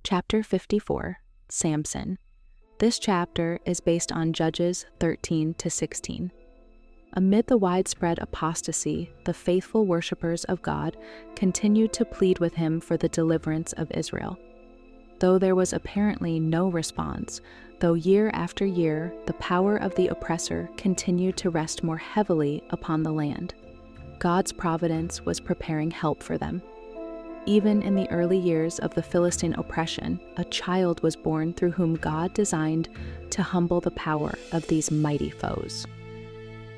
Chapter 54, Samson. This chapter is based on Judges 13 to 16. Amid the widespread apostasy, the faithful worshippers of God continued to plead with him for the deliverance of Israel. Though there was apparently no response, though year after year the power of the oppressor continued to rest more heavily upon the land, God's providence was preparing help for them. Even in the early years of the Philistine oppression, a child was born through whom God designed to humble the power of these mighty foes.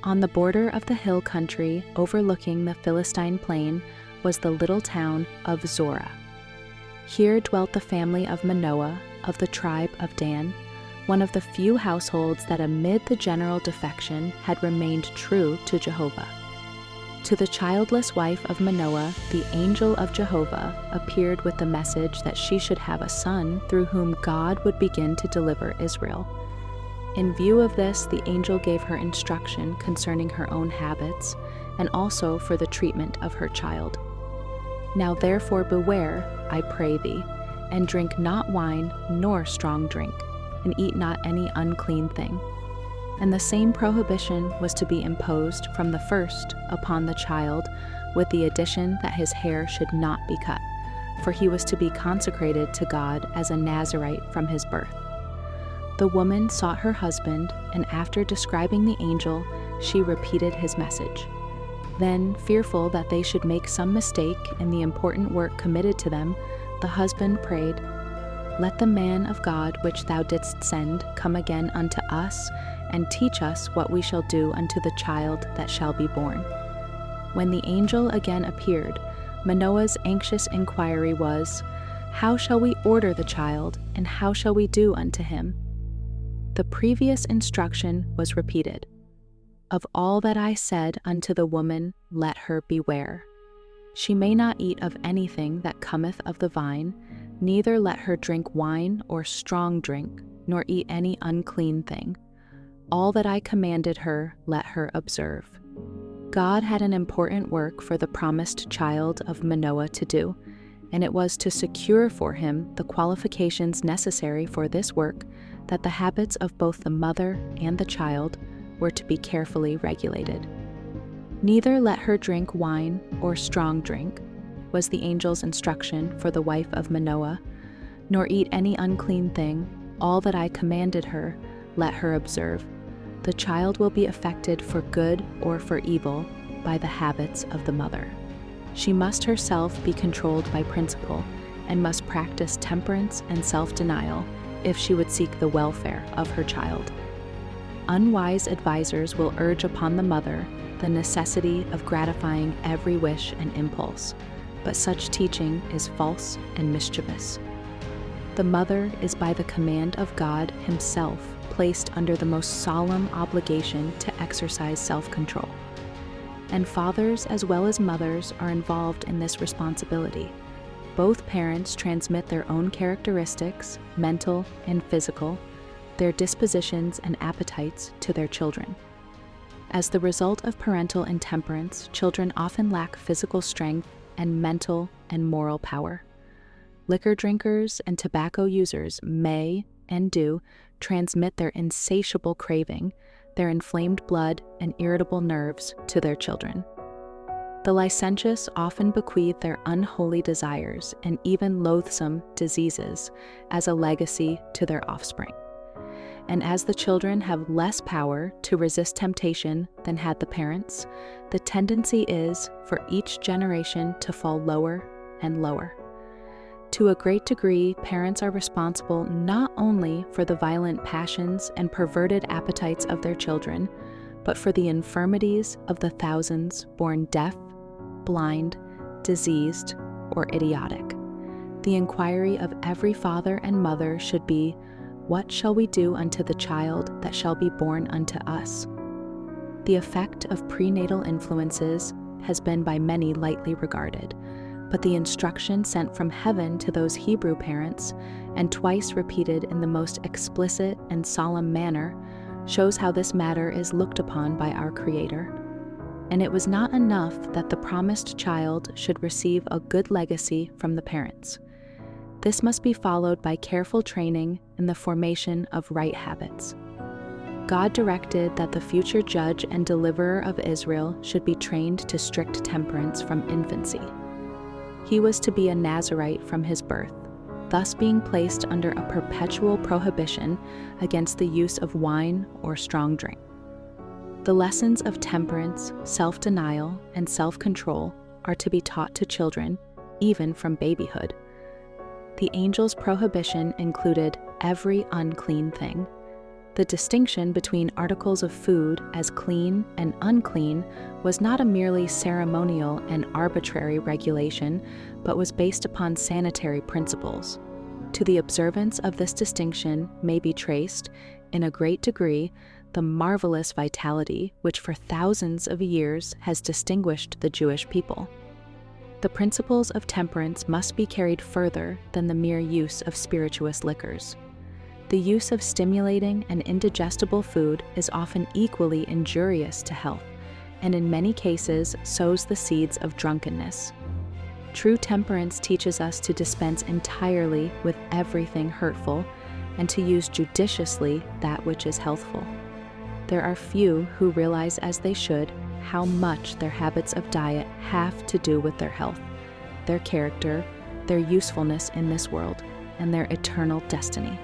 On the border of the hill country overlooking the Philistine plain was the little town of Zorah. Here dwelt the family of Manoah of the tribe of Dan, one of the few households that amid the general defection had remained true to Jehovah. To the childless wife of Manoah, the angel of Jehovah appeared with the message that she should have a son through whom God would begin to deliver Israel. In view of this, the angel gave her instruction concerning her own habits and also for the treatment of her child. Now therefore beware, I pray thee, and drink not wine nor strong drink, and eat not any unclean thing. And the same prohibition was to be imposed from the first upon the child, with the addition that his hair should not be cut, for he was to be consecrated to God as a Nazarite from his birth. The woman sought her husband, and after describing the angel, she repeated his message. Then, fearful that they should make some mistake in the important work committed to them, the husband prayed, Let the man of God which thou didst send come again unto us, and teach us what we shall do unto the child that shall be born. When the angel again appeared, Manoah's anxious inquiry was, How shall we order the child, and how shall we do unto him? The previous instruction was repeated. Of all that I said unto the woman, let her beware. She may not eat of anything that cometh of the vine, neither let her drink wine or strong drink, nor eat any unclean thing. All that I commanded her, let her observe. God had an important work for the promised child of Manoah to do, and it was to secure for him the qualifications necessary for this work that the habits of both the mother and the child were to be carefully regulated. Neither let her drink wine or strong drink, was the angel's instruction for the wife of Manoah, nor eat any unclean thing. All that I commanded her, let her observe. The child will be affected for good or for evil by the habits of the mother. She must herself be controlled by principle and must practice temperance and self-denial if she would seek the welfare of her child. Unwise advisors will urge upon the mother the necessity of gratifying every wish and impulse, but such teaching is false and mischievous. The mother is by the command of God himself placed under the most solemn obligation to exercise self-control. And fathers as well as mothers are involved in this responsibility. Both parents transmit their own characteristics, mental and physical, their dispositions and appetites to their children. As the result of parental intemperance, children often lack physical strength and mental and moral power. Liquor drinkers and tobacco users may, and do, transmit their insatiable craving, their inflamed blood and irritable nerves to their children. The licentious often bequeath their unholy desires and even loathsome diseases as a legacy to their offspring. And as the children have less power to resist temptation than had the parents, the tendency is for each generation to fall lower and lower. To a great degree, parents are responsible not only for the violent passions and perverted appetites of their children, but for the infirmities of the thousands born deaf, blind, diseased, or idiotic. The inquiry of every father and mother should be, What shall we do unto the child that shall be born unto us? The effect of prenatal influences has been by many lightly regarded, but the instruction sent from heaven to those Hebrew parents, and twice repeated in the most explicit and solemn manner, shows how this matter is looked upon by our Creator. And it was not enough that the promised child should receive a good legacy from the parents. This must be followed by careful training in the formation of right habits. God directed that the future judge and deliverer of Israel should be trained to strict temperance from infancy. He was to be a Nazarite from his birth, thus being placed under a perpetual prohibition against the use of wine or strong drink. The lessons of temperance, self-denial, and self-control are to be taught to children, even from babyhood. The angel's prohibition included every unclean thing. The distinction between articles of food as clean and unclean was not a merely ceremonial and arbitrary regulation, but was based upon sanitary principles. To the observance of this distinction may be traced, in a great degree, the marvelous vitality which for thousands of years has distinguished the Jewish people. The principles of temperance must be carried further than the mere use of spirituous liquors. The use of stimulating and indigestible food is often equally injurious to health, and in many cases sows the seeds of drunkenness. True temperance teaches us to dispense entirely with everything hurtful and to use judiciously that which is healthful. There are few who realize as they should how much their habits of diet have to do with their health, their character, their usefulness in this world, and their eternal destiny.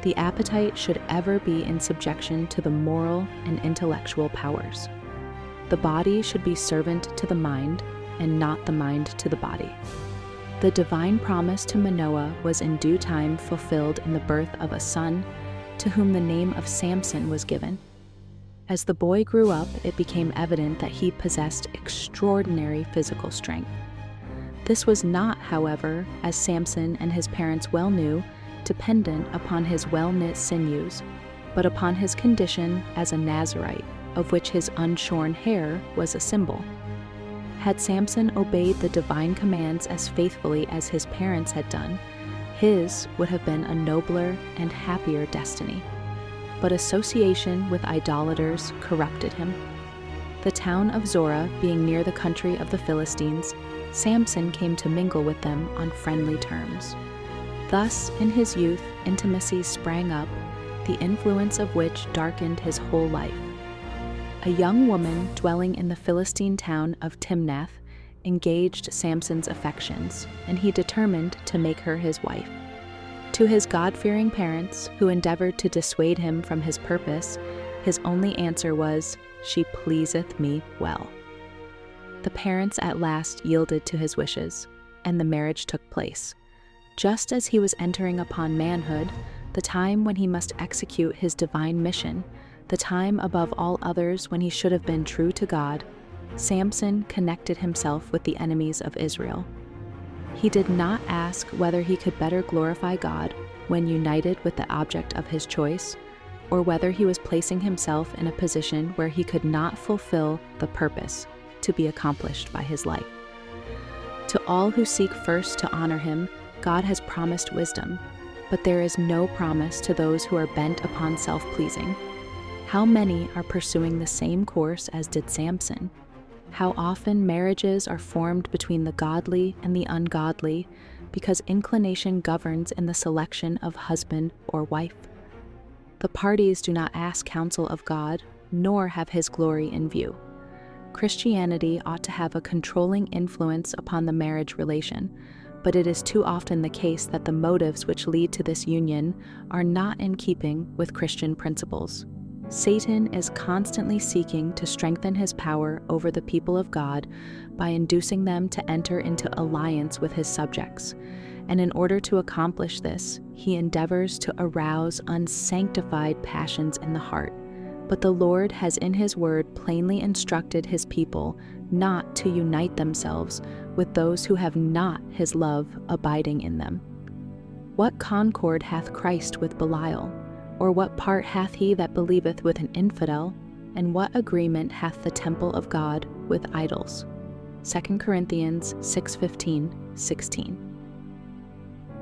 The appetite should ever be in subjection to the moral and intellectual powers. The body should be servant to the mind, and not the mind to the body. The divine promise to Manoah was in due time fulfilled in the birth of a son, to whom the name of Samson was given. As the boy grew up, it became evident that he possessed extraordinary physical strength. This was not, however, as Samson and his parents well knew, dependent upon his well-knit sinews, but upon his condition as a Nazarite, of which his unshorn hair was a symbol. Had Samson obeyed the divine commands as faithfully as his parents had done, his would have been a nobler and happier destiny. But association with idolaters corrupted him. The town of Zorah being near the country of the Philistines, Samson came to mingle with them on friendly terms. Thus, in his youth, intimacies sprang up, the influence of which darkened his whole life. A young woman dwelling in the Philistine town of Timnath engaged Samson's affections, and he determined to make her his wife. To his God-fearing parents, who endeavored to dissuade him from his purpose, his only answer was, "She pleaseth me well." The parents at last yielded to his wishes, and the marriage took place. Just as he was entering upon manhood, the time when he must execute his divine mission, the time above all others when he should have been true to God, Samson connected himself with the enemies of Israel. He did not ask whether he could better glorify God when united with the object of his choice, or whether he was placing himself in a position where he could not fulfill the purpose to be accomplished by his life. To all who seek first to honor him, God has promised wisdom, but there is no promise to those who are bent upon self-pleasing. How many are pursuing the same course as did Samson? How often marriages are formed between the godly and the ungodly because inclination governs in the selection of husband or wife. The parties do not ask counsel of God, nor have his glory in view. Christianity ought to have a controlling influence upon the marriage relation, but it is too often the case that the motives which lead to this union are not in keeping with Christian principles. Satan is constantly seeking to strengthen his power over the people of God by inducing them to enter into alliance with his subjects, and in order to accomplish this, he endeavors to arouse unsanctified passions in the heart. But the Lord has in his word plainly instructed his people not to unite themselves with those who have not his love abiding in them. What concord hath Christ with Belial? Or what part hath he that believeth with an infidel? And what agreement hath the temple of God with idols? 2 Corinthians 6:15, 16.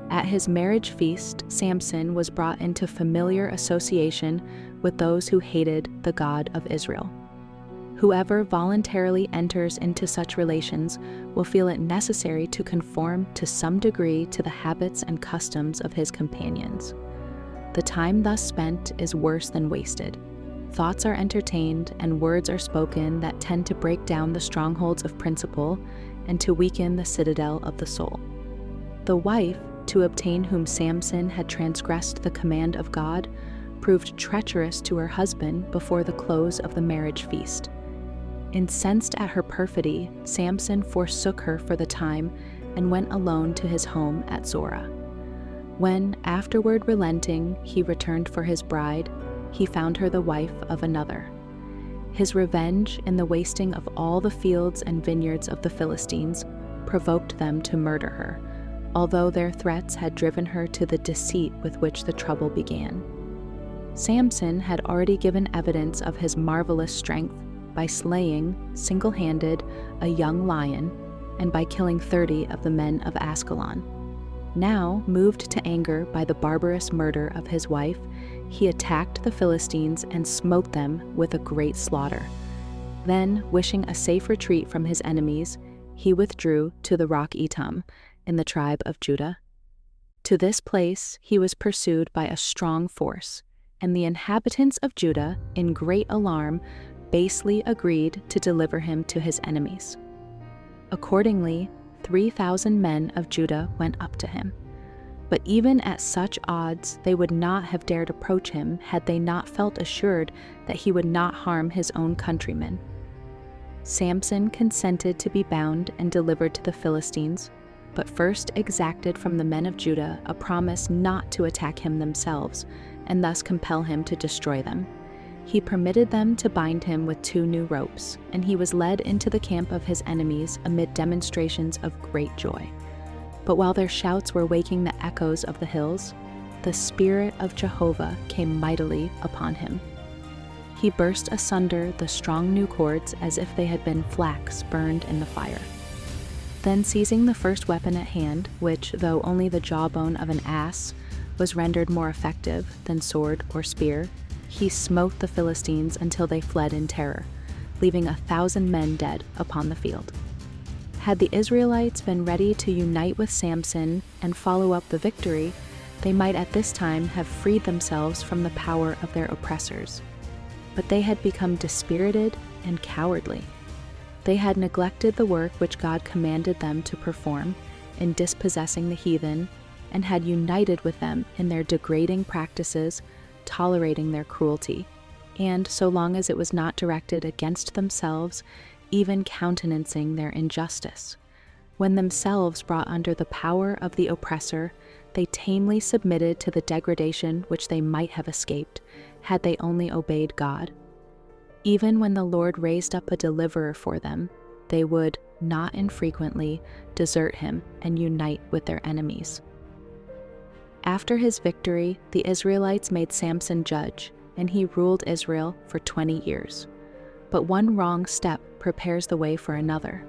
At his marriage feast, Samson was brought into familiar association with those who hated the God of Israel. Whoever voluntarily enters into such relations will feel it necessary to conform to some degree to the habits and customs of his companions. The time thus spent is worse than wasted. Thoughts are entertained and words are spoken that tend to break down the strongholds of principle and to weaken the citadel of the soul. The wife, to obtain whom Samson had transgressed the command of God, proved treacherous to her husband before the close of the marriage feast. Incensed at her perfidy, Samson forsook her for the time and went alone to his home at Zorah. When, afterward relenting, he returned for his bride, he found her the wife of another. His revenge in the wasting of all the fields and vineyards of the Philistines provoked them to murder her, although their threats had driven her to the deceit with which the trouble began. Samson had already given evidence of his marvelous strength by slaying, single-handed, a young lion, and by killing 30 of the men of Ascalon. Now, moved to anger by the barbarous murder of his wife, he attacked the Philistines and smote them with a great slaughter. Then, wishing a safe retreat from his enemies, he withdrew to the rock Etam in the tribe of Judah. To this place he was pursued by a strong force, and the inhabitants of Judah, in great alarm, basely agreed to deliver him to his enemies. Accordingly, 3,000 men of Judah went up to him. But even at such odds, they would not have dared approach him had they not felt assured that he would not harm his own countrymen. Samson consented to be bound and delivered to the Philistines, but first exacted from the men of Judah a promise not to attack him themselves, and thus compel him to destroy them. He permitted them to bind him with 2 new ropes, and he was led into the camp of his enemies amid demonstrations of great joy. But while their shouts were waking the echoes of the hills, the Spirit of Jehovah came mightily upon him. He burst asunder the strong new cords as if they had been flax burned in the fire. Then seizing the first weapon at hand, which, though only the jawbone of an ass, was rendered more effective than sword or spear, he smote the Philistines until they fled in terror, leaving 1,000 men dead upon the field. Had the Israelites been ready to unite with Samson and follow up the victory, they might at this time have freed themselves from the power of their oppressors. But they had become dispirited and cowardly. They had neglected the work which God commanded them to perform in dispossessing the heathen, and had united with them in their degrading practices, tolerating their cruelty, and, so long as it was not directed against themselves, even countenancing their injustice. When themselves brought under the power of the oppressor, they tamely submitted to the degradation which they might have escaped, had they only obeyed God. Even when the Lord raised up a deliverer for them, they would, not infrequently, desert him and unite with their enemies. After his victory, the Israelites made Samson judge, and he ruled Israel for 20 years. But one wrong step prepares the way for another.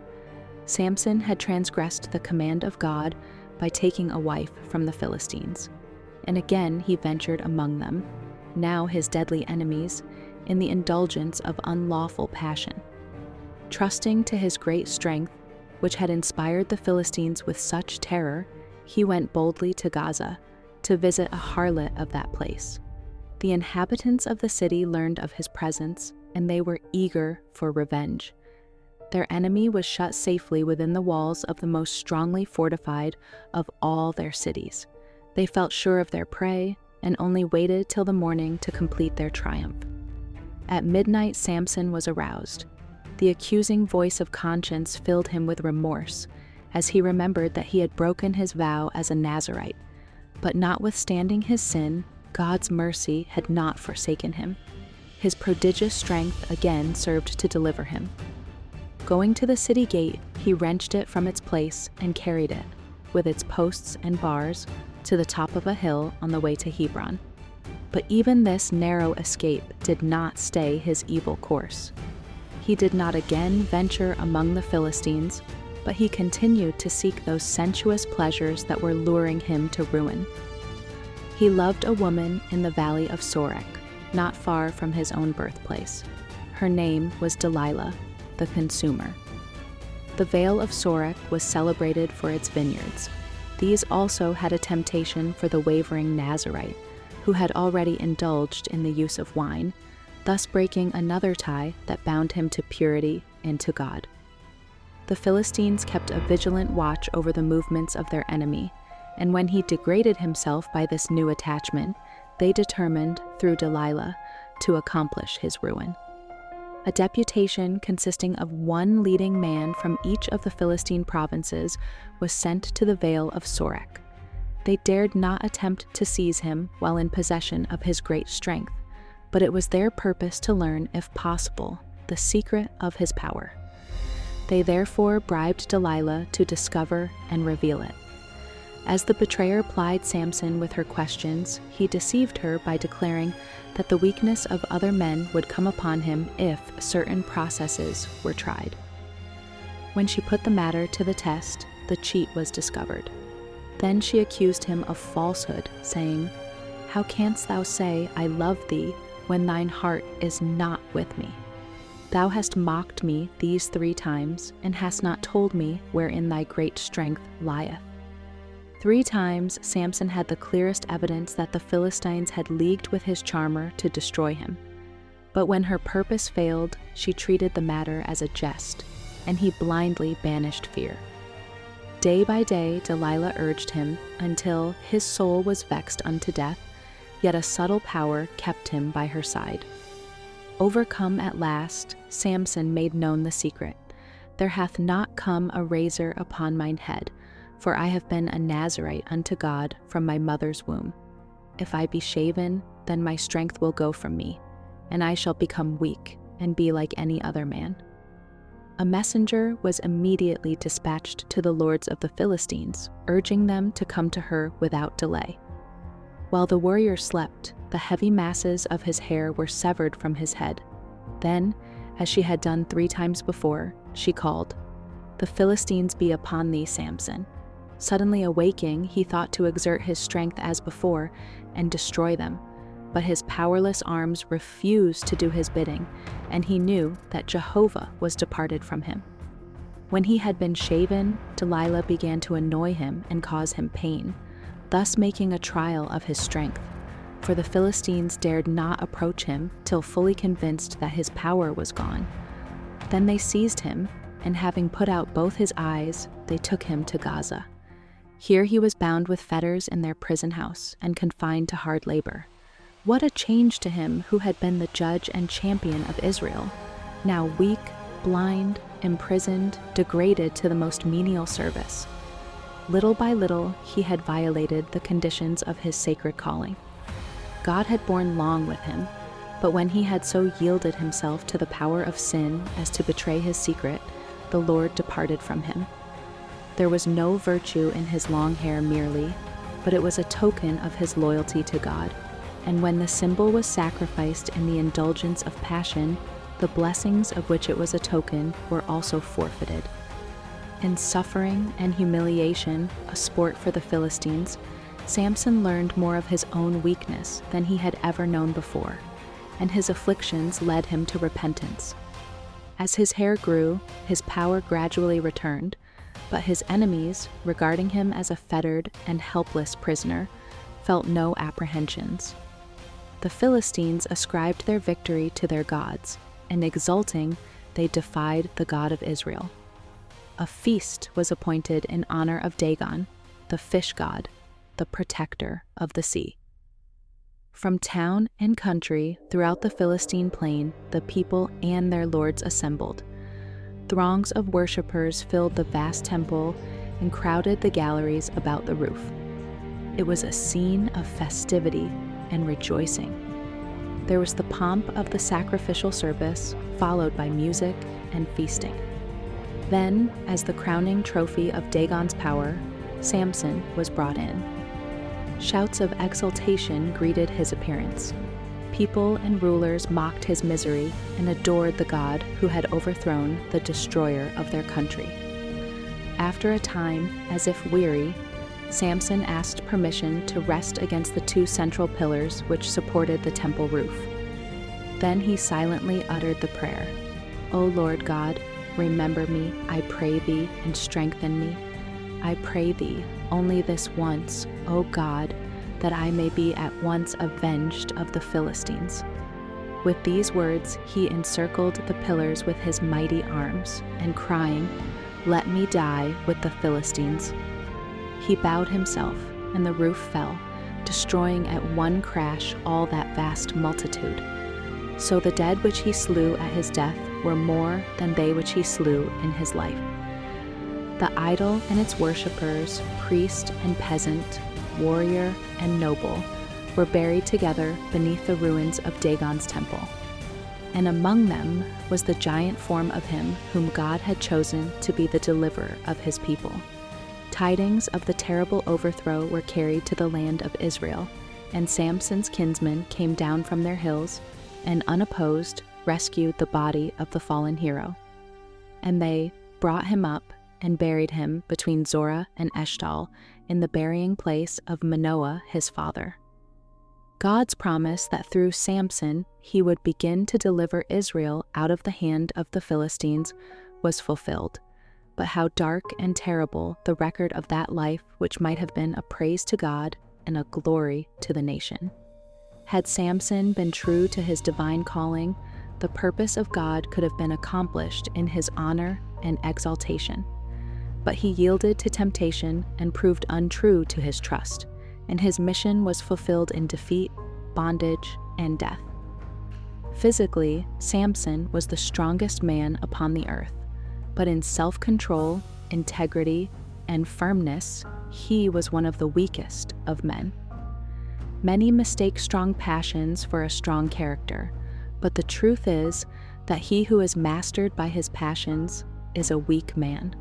Samson had transgressed the command of God by taking a wife from the Philistines, and again he ventured among them, now his deadly enemies, in the indulgence of unlawful passion. Trusting to his great strength, which had inspired the Philistines with such terror, he went boldly to Gaza, to visit a harlot of that place. The inhabitants of the city learned of his presence, and they were eager for revenge. Their enemy was shut safely within the walls of the most strongly fortified of all their cities. They felt sure of their prey, and only waited till the morning to complete their triumph. At midnight Samson was aroused. The accusing voice of conscience filled him with remorse, as he remembered that he had broken his vow as a Nazarite. But notwithstanding his sin, God's mercy had not forsaken him. His prodigious strength again served to deliver him. Going to the city gate, he wrenched it from its place and carried it, with its posts and bars, to the top of a hill on the way to Hebron. But even this narrow escape did not stay his evil course. He did not again venture among the Philistines, but he continued to seek those sensuous pleasures that were luring him to ruin. He loved a woman in the valley of Sorek, not far from his own birthplace. Her name was Delilah, the consumer. The Vale of Sorek was celebrated for its vineyards. These also had a temptation for the wavering Nazarite, who had already indulged in the use of wine, thus breaking another tie that bound him to purity and to God. The Philistines kept a vigilant watch over the movements of their enemy, and when he degraded himself by this new attachment, they determined, through Delilah, to accomplish his ruin. A deputation consisting of one leading man from each of the Philistine provinces was sent to the Vale of Sorek. They dared not attempt to seize him while in possession of his great strength, but it was their purpose to learn, if possible, the secret of his power. They therefore bribed Delilah to discover and reveal it. As the betrayer plied Samson with her questions, he deceived her by declaring that the weakness of other men would come upon him if certain processes were tried. When she put the matter to the test, the cheat was discovered. Then she accused him of falsehood, saying, "How canst thou say, 'I love thee,' when thine heart is not with me? Thou hast mocked me these 3 times, and hast not told me wherein thy great strength lieth." 3 times Samson had the clearest evidence that the Philistines had leagued with his charmer to destroy him. But when her purpose failed, she treated the matter as a jest, and he blindly banished fear. Day by day Delilah urged him, until his soul was vexed unto death, yet a subtle power kept him by her side. Overcome at last, Samson made known the secret. "There hath not come a razor upon mine head, for I have been a Nazarite unto God from my mother's womb. If I be shaven, then my strength will go from me, and I shall become weak and be like any other man." A messenger was immediately dispatched to the lords of the Philistines, urging them to come to her without delay. While the warrior slept, the heavy masses of his hair were severed from his head. Then, as she had done 3 times before, she called, "The Philistines be upon thee, Samson." Suddenly awaking, he thought to exert his strength as before and destroy them, but his powerless arms refused to do his bidding, and he knew that Jehovah was departed from him. When he had been shaven, Delilah began to annoy him and cause him pain, thus making a trial of his strength, for the Philistines dared not approach him till fully convinced that his power was gone. Then they seized him, and having put out both his eyes, they took him to Gaza. Here he was bound with fetters in their prison house and confined to hard labor. What a change to him who had been the judge and champion of Israel, now weak, blind, imprisoned, degraded to the most menial service. Little by little, he had violated the conditions of his sacred calling. God had borne long with him, but when he had so yielded himself to the power of sin as to betray his secret, the Lord departed from him. There was no virtue in his long hair merely, but it was a token of his loyalty to God, and when the symbol was sacrificed in the indulgence of passion, the blessings of which it was a token were also forfeited. In suffering and humiliation, a sport for the Philistines, Samson learned more of his own weakness than he had ever known before, and his afflictions led him to repentance. As his hair grew, his power gradually returned, but his enemies, regarding him as a fettered and helpless prisoner, felt no apprehensions. The Philistines ascribed their victory to their gods, and exulting, they defied the God of Israel. A feast was appointed in honor of Dagon, the fish god, the protector of the sea. From town and country throughout the Philistine plain, the people and their lords assembled. Throngs of worshippers filled the vast temple and crowded the galleries about the roof. It was a scene of festivity and rejoicing. There was the pomp of the sacrificial service, followed by music and feasting. Then, as the crowning trophy of Dagon's power, Samson was brought in. Shouts of exultation greeted his appearance. People and rulers mocked his misery and adored the God who had overthrown the destroyer of their country. After a time, as if weary, Samson asked permission to rest against the 2 central pillars which supported the temple roof. Then he silently uttered the prayer, "O Lord God, remember me, I pray thee, and strengthen me. I pray thee, only this once, O God, that I may be at once avenged of the Philistines." With these words he encircled the pillars with his mighty arms, and crying, "Let me die with the Philistines," he bowed himself, and the roof fell, destroying at one crash all that vast multitude. So the dead which he slew at his death were more than they which he slew in his life. The idol and its worshippers, priest and peasant, warrior and noble, were buried together beneath the ruins of Dagon's temple. And among them was the giant form of him whom God had chosen to be the deliverer of his people. Tidings of the terrible overthrow were carried to the land of Israel, and Samson's kinsmen came down from their hills, and unopposed rescued the body of the fallen hero. And they brought him up and buried him between Zorah and Eshtal in the burying place of Manoah his father. God's promise that through Samson he would begin to deliver Israel out of the hand of the Philistines was fulfilled. But how dark and terrible the record of that life which might have been a praise to God and a glory to the nation. Had Samson been true to his divine calling, the purpose of God could have been accomplished in his honor and exaltation. But he yielded to temptation and proved untrue to his trust, and his mission was fulfilled in defeat, bondage, and death. Physically, Samson was the strongest man upon the earth, but in self-control, integrity, and firmness, he was one of the weakest of men. Many mistake strong passions for a strong character, but the truth is that he who is mastered by his passions is a weak man.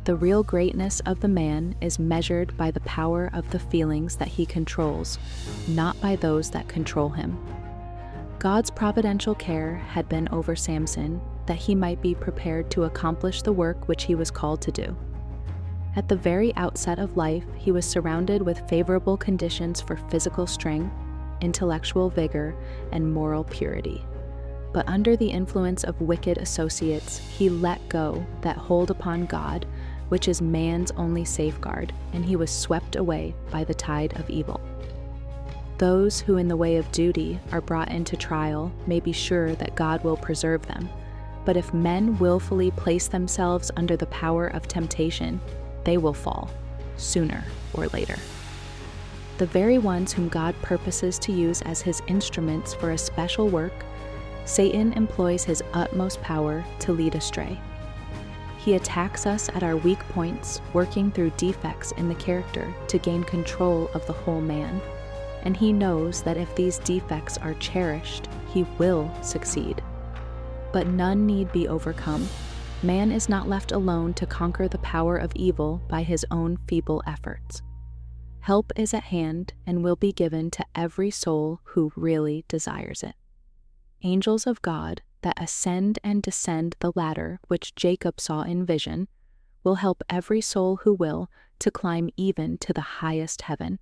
The real greatness of the man is measured by the power of the feelings that he controls, not by those that control him. God's providential care had been over Samson that he might be prepared to accomplish the work which he was called to do. At the very outset of life, he was surrounded with favorable conditions for physical strength, intellectual vigor, and moral purity. But under the influence of wicked associates, he let go that hold upon God, which is man's only safeguard, and he was swept away by the tide of evil. Those who in the way of duty are brought into trial may be sure that God will preserve them. But if men willfully place themselves under the power of temptation, they will fall, sooner or later. The very ones whom God purposes to use as his instruments for a special work, Satan employs his utmost power to lead astray. He attacks us at our weak points, working through defects in the character to gain control of the whole man. And he knows that if these defects are cherished, he will succeed. But none need be overcome. Man is not left alone to conquer the power of evil by his own feeble efforts. Help is at hand and will be given to every soul who really desires it. Angels of God that ascend and descend the ladder which Jacob saw in vision will help every soul who will to climb even to the highest heaven.